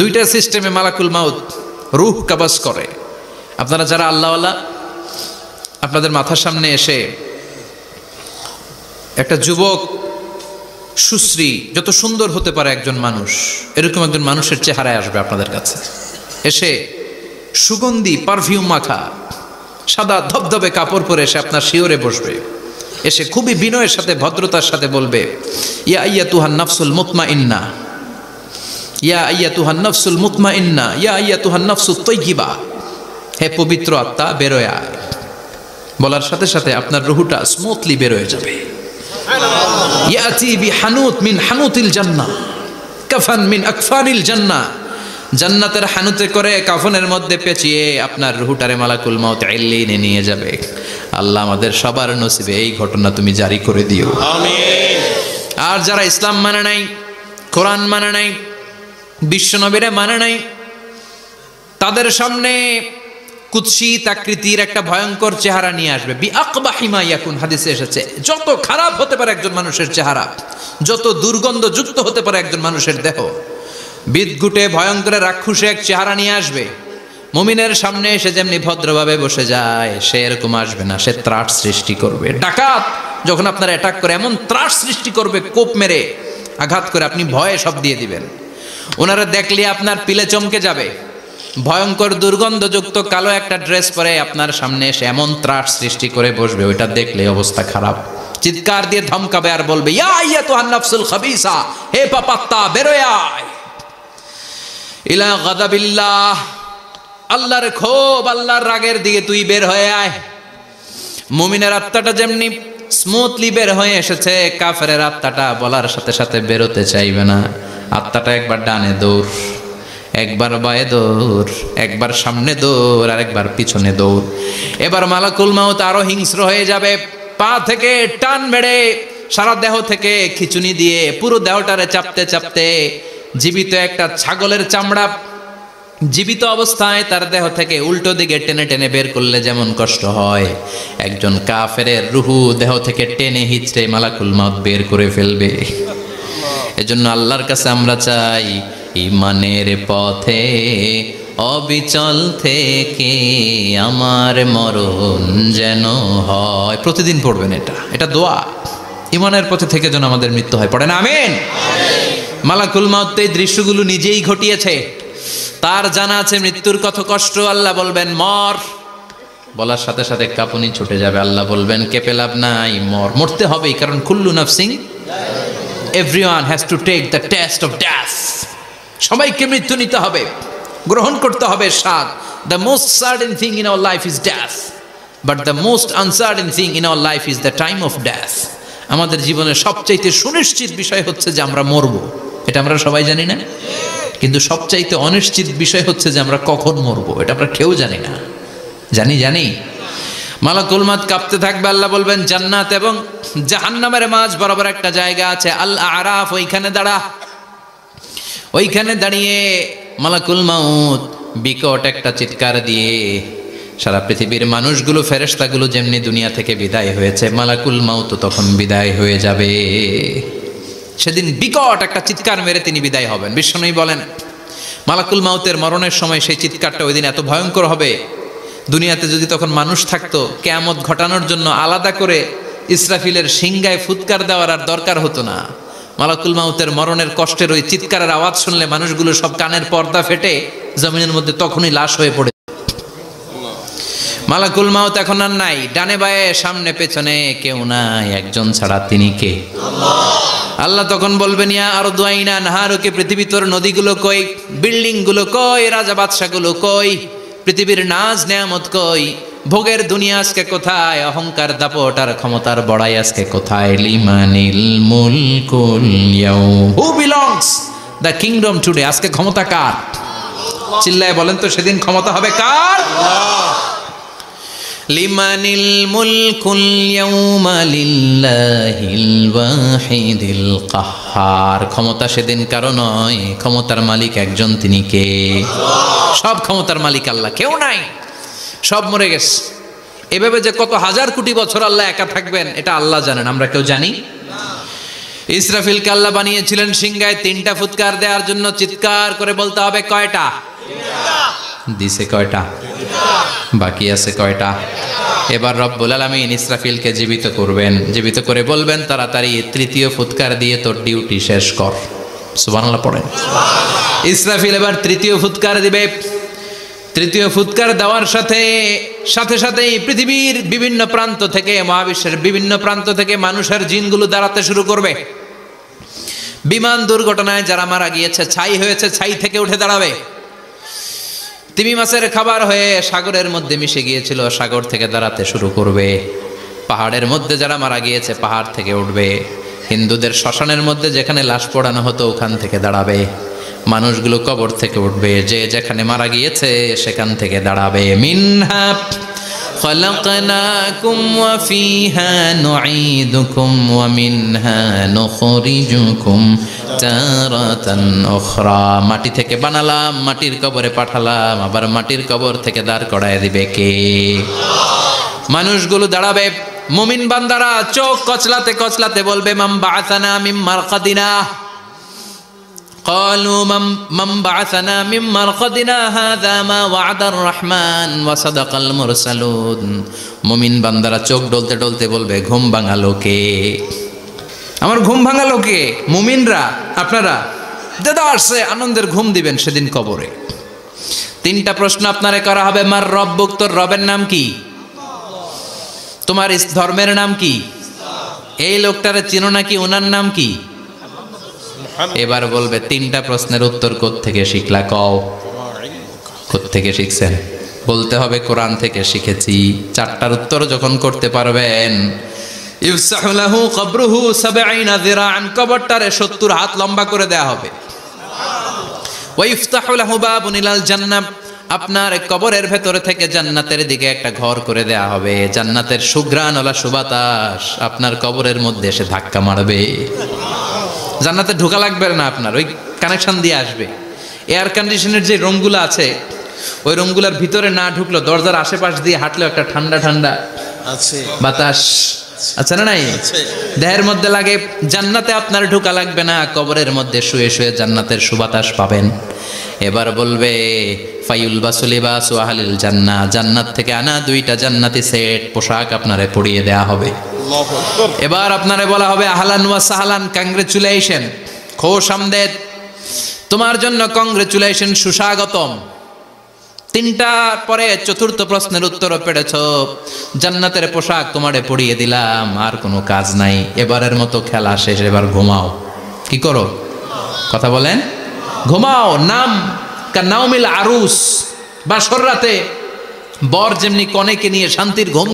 দুইটা সিস্টেমে মালাকুল মাউত রূহ কবজ করে। আপনারা যারা আল্লাহওয়ালা, আপনাদের মাথার সামনে এসে একটা যুবক সুশ্রী, যত সুন্দর হতে পারে একজন মানুষ, এরকম একজন মানুষের চেহারায় আসবে আপনাদের কাছে, এসে সুগন্ধি পারফিউম মাখা সাদা ধবধবে কাপড় পরে এসে আপনার শিওরে বসবে, এসে খুবই বিনয়ের সাথে ভদ্রতার সাথে বলবে, ইয়া আইয়াতুহান নাফসুল মুতমাইন্না, ইয়া আইয়াতুহান নাফসুল মুতমাইন্না, ইয়া আইয়াতুহান নাফসুত তাইয়্যিবা, হে পবিত্র আত্মা বেরোয় আয়। বলার সাথে সাথে আপনার রুহটা স্মুথলি বেরোয় যাবে। ইয়াতি বিহানুত মিন হানুতিল জান্নাহ, কাফান মিন আকফানিল জান্নাহ, জান্নাতের হানুতে করে কাফনের মধ্যে পেঁচিয়ে আপনার রুহটারে মালাকুল মাউত ইল্লিনে নিয়ে যাবে। আল্লাহ আমাদের সবার নসিবে এই ঘটনা তুমি জারি করে দিও, আমিন। আর যারা ইসলাম মানে নাই, কোরআন মানে নাই, বিশ্বনবীরে মানে নাই, তাদের সামনে কুৎসিত আকৃতির একটা ভয়ঙ্কর চেহারা নিয়ে আসবে। বিআকবাহি মা ইয়াকুন, হাদিসে এসেছে, যত খারাপ হতে পারে একজন মানুষের চেহারা, যত দুর্গন্ধযুক্ত হতে পারে একজন মানুষের দেহ, বিদঘুটে ভয়ঙ্কর রাক্ষসে এক চেহারা নিয়ে আসবে। মুমিনের সামনে এসে যেমনি ভদ্রভাবে বসে যায়, সে এরকম আসবে না, সে ত্রাস সৃষ্টি করবে। ডাকাত যখন আপনার অ্যাটাক করে এমন ত্রাস সৃষ্টি করবে, কোপ মেরে আঘাত করে আপনি ভয়ে সব দিয়ে দিবেন। ওনারা দেখলে আপনার পিলে চমকে যাবে। ভয়ঙ্কর দুর্গন্ধযুক্ত কালো একটা ড্রেস পরে আপনার সামনে এসে এমন ত্রাস সৃষ্টি করে বসবে, ওইটা দেখলে অবস্থা খারাপ। চিৎকার দিয়ে ধমকাবে আর বলবে, ইয়া আইয়াতুহান নাফসুল খাবিসা, হে পাপাত্তা বেরোয় আয় ইলা গাদাবিল্লাহ, আল্লাহর ক্ষোভ, আল্লাহর রাগের দিকে তুই বের হয়ে আয়। মুমিনের আত্মাটা যেমনি স্মুথলি বের হয়ে এসেছে, কাফেরের আত্মাটা বলার সাথে সাথে বেরোতে চাইবে না। আত্মাটা একবার ডানে দৌড়, একবার বায়ে দৌড়, একবার সামনে দৌড়, আর একবার পিছনে দৌড়। এবার মালাকুল মাউত আরো হিংস্র হয়ে যাবে। পা থেকে টান মেরে সারা দেহ থেকে খিচুনি দিয়ে পুরো দেহটারে চাপতে চাপতে জীবিত একটা ছাগলের চামড়া জীবিত অবস্থায় তার দেহ থেকে উল্টো দিকে টেনে টেনে বের করলে যেমন কষ্ট হয়, একজন কাফেরের রুহু দেহ থেকে টেনে হিচড়ে মালাকুল মাউত বের করে ফেলবে। এজন্য আল্লাহর কাছে আমরা চাই, ঈমানের পথে অবিচল থেকে আমার মরণ যেন হয়। প্রতিদিন পড়বেন এটা দোয়া। ঈমানের পথে থেকে যেন আমাদের মৃত্যু হয়, পড়েন আমিন। মালাকুল মাউত এই দৃশ্যগুলো নিজেই ঘটিয়েছে, তার জানা আছে মৃত্যুর কত কষ্ট। আল্লাহ বলবেন মর, বলার সাথে সাথে কাঁপুনি ছুটে যাবে। আল্লাহ বলবেন কেঁপে লাভ নাই, মর, মরতে হবেই, কারণ কুল্লু নাফসিন, everyone has to take the taste of death. সবাইকে মৃত্যু নিতে হবে, গ্রহণ করতে হবে স্বাদ। The most certain thing in our life is death, but the most uncertain thing in our life is the time of death. আমাদের জীবনের সবচাইতে সুনিশ্চিত বিষয় হচ্ছে যে আমরা মরবো, এটা আমরা সবাই জানি না, কিন্তু সবচাইতে অনিশ্চিত বিষয় হচ্ছে যে আমরা কখন মরবো, এটা আমরা কেউ জানি না। জানি মালাকুল মাউত কাঁপতে থাকবে। আল্লাহ বলবেন জান্নাত এবং জাহান্নামের মাঝ বরাবর একটা জায়গা আছে, আল আরাফ, ওইখানে দাঁড়া। ওইখানে দাঁড়িয়ে মালাকুল মাউত বিকট একটা চিৎকার দিয়ে সারা পৃথিবীর মানুষগুলো, ফেরেশতাগুলো যেমনি দুনিয়া থেকে বিদায় হয়েছে, মালাকুল মাউত তখন বিদায় হয়ে যাবে। সেদিন বিকট একটা চিৎকার মেরে তিনি বিদায় হবেন। বিশ্বনবী বলেন মালাকুল মাউতের মরণের সময় সেই চিৎকারটা ওই দিন এত ভয়ঙ্কর হবে, দুনিয়াতে যদি তখন মানুষ থাকতো, কিয়ামত ঘটানোর জন্য আলাদা করে ইসরাফিলের সিংগায় ফুৎকার দেওয়ার আর দরকার হতো না। মালাকুল মাউতের মরণের কষ্টের ওই চিৎকারের আওয়াজ শুনলে মানুষগুলো সব কানের পর্দা ফেটে জমিনের মধ্যে তখনই লাশ হয়ে পড়ে। মালাকুল মাউত এখন আর নাই, ডানে বায়ে সামনে পেছনে কেউ নাই, একজন ছাড়া, তিনি কে? আল্লাহ তখন বলবেন ইয়া আরদু আইনা নাহারুকে, পৃথিবী তোর নদীগুলো কই, বিল্ডিং গুলো কই, রাজা বাদশাগুলো কই, পৃথিবীর নাজ নেয়ামত কই, ভোগের দুনিয়া আজকে কোথায়, অহংকার দাপট আর ক্ষমতার বড়াই আজকে কোথায়? লিমানিল মুলকুল ইয়াউম, who belongs the kingdom today, আজকে ক্ষমতা কার? চিল্লায় বলেন তো, সেদিন ক্ষমতা হবে কার? লিমানিল মুলকুল ইয়াউমা লিল্লাহিল ওয়াহিদিল কাহ্হার, ক্ষমতা সেদিন কারো নয়, ক্ষমতার মালিক একজন, তিনি কে? সব ক্ষমতার মালিক আল্লাহ, কেউ নাই, সব মরে গেছে। এভাবে যে কত হাজার কোটি বছর আল্লাহ একা থাকবেন এটা আল্লাহ জানেন, আমরা কেউ জানি? ইসরাফিলকে আল্লাহ বানিয়েছিলেন সিংহায় 3টা ফুৎকার দেওয়ার জন্য। চিৎকার করে বলতে হবে কয়টা? দিছে কয়টা? বাকি আছে কয়টা? এবার রব্বুল আলামিন ইসরাফিলকে জীবিত করবেন, জীবিত করে বলবেন তাড়াতাড়ি 3য় ফুৎকার দিয়ে তোর ডিউটি শেষ কর। সুবহানাল্লাহ পড়েন। ইসরাফিল এবার 3য় ফুৎকার দিবে। 3য় ফুৎকার দেওয়ার সাথে সাথেই পৃথিবীর বিভিন্ন প্রান্ত থেকে, মহাবিশ্বের বিভিন্ন প্রান্ত থেকে মানুষের জিনগুলো দাঁড়াতে শুরু করবে। বিমান দুর্ঘটনায় যারা মারা গিয়েছে, ছাই হয়েছে, ছাই থেকে উঠে দাঁড়াবে। তিমি মাছের খাবার হয়ে সাগরের মধ্যে মিশে গিয়েছিল, সাগর থেকে দাঁড়াতে শুরু করবে। পাহাড়ের মধ্যে যারা মারা গিয়েছে, পাহাড় থেকে উঠবে। হিন্দুদের শ্মশানের মধ্যে যেখানে লাশ পোড়ানো হতো, ওখান থেকে দাঁড়াবে। মানুষগুলো কবর থেকে উঠবে, যে যেখানে মারা গিয়েছে সেখান থেকে দাঁড়াবে। মিনহা খলাকনাকুম ওয়া ফিহা নুঈদুকুম ওয়া মিনহা নুখরিজুকুম তারাতান উখরা। মাটি থেকে বানালাম, মাটির কবরে পাঠালাম, আবার মাটির কবর থেকে দাঁড় করায় দিবে কে? মানুষগুলো দাঁড়াবে। মুমিন বান্দারা চোখ কচলাতে কচলাতে বলবে মাম বাআসানা মিন মারকাদিনা। قالوا من بعثنا من مرقدنا هذا ما وعد الرحمن وصدق المرسلون। মুমিন বান্দারা চোখ ডলতে ডলতে বলবে ঘুম ভাঙালো কে? আমার ঘুম ভাঙালো কে? মুমিনরা, আপনারা দাদা আসছে, আনন্দের ঘুম দিবেন সেদিন কবরে। 3টা প্রশ্ন আপনারে করা হবে। মার রব্বুক, তোর রবের নাম কি? তোমার ধর্মের নাম কি? এই লোকটারে চিনো নাকি? ওনার নাম কি? এবার বলবে 3টা প্রশ্নের উত্তর কোত্থেকে শিখলা? কও কোত্থেকে শিখছেন? বলতে হবে কোরআন থেকে শিখেছি। 4টার উত্তর যখন করতে পারবেন, ইফসাহু লাহু কবরুহু 70 যিরাআন, কবরটারে 70 হাত লম্বা করে দেয়া হবে। ওয়া ইফতাহু লাহু বাবুন ইলাল জান্নাহ, আপনার কবরের ভেতরে থেকে জান্নাতের দিকে একটা ঘর করে দেয়া হবে। জান্নাতের সুঘ্রাণওয়ালা সুবাতাস আপনার কবরের মধ্যে এসে ধাক্কা মারবে। জান্নাতে ঢোকা লাগবে না, আপনার ওই কানেকশন দিয়ে আসবে। এয়ার কন্ডিশনের যে রুমগুলো আছে, ওই রুমগুলোর ভিতরে না ঢুকলো, দরজার আশেপাশ দিয়ে হাঁটলেও একটা ঠান্ডা ঠান্ডা আছে বাতাস আছে না নাই? দেহের মধ্যে লাগে। জান্নাতে আপনার ঢোকা লাগবে না, কবরের মধ্যে শুয়ে শুয়ে জান্নাতের সুবাতাস পাবেন। এবার বলবে ফায়ুলবাসু লিবাসু আহলিল জান্নাহ, জান্নাত থেকে আনা 2টা জান্নাতি সেট পোশাক আপনারে পরিয়ে দেয়া হবে। এবার আপনারে বলা হবে আহলান ওয়া সাহলান, কংগ্রেচুলেশন, খোশ আমদেদ, তোমার জন্য কংগ্রেচুলেশন, সুস্বাগতম। 3টার পরে 4র্থ প্রশ্নের উত্তরও পেরেছো। জান্নাতের পোশাক তোমারে পরিয়ে দিলাম, আর কোনো কাজ নাই, এবারের মতো খেলা শেষ, এবার ঘুমাও। কি করো? কথা বলেন। ঘুমাও। নাম কানাউমিল আরুস, বাসর রাতে বর যেমনি কনেকে নিয়ে শান্তির ঘুম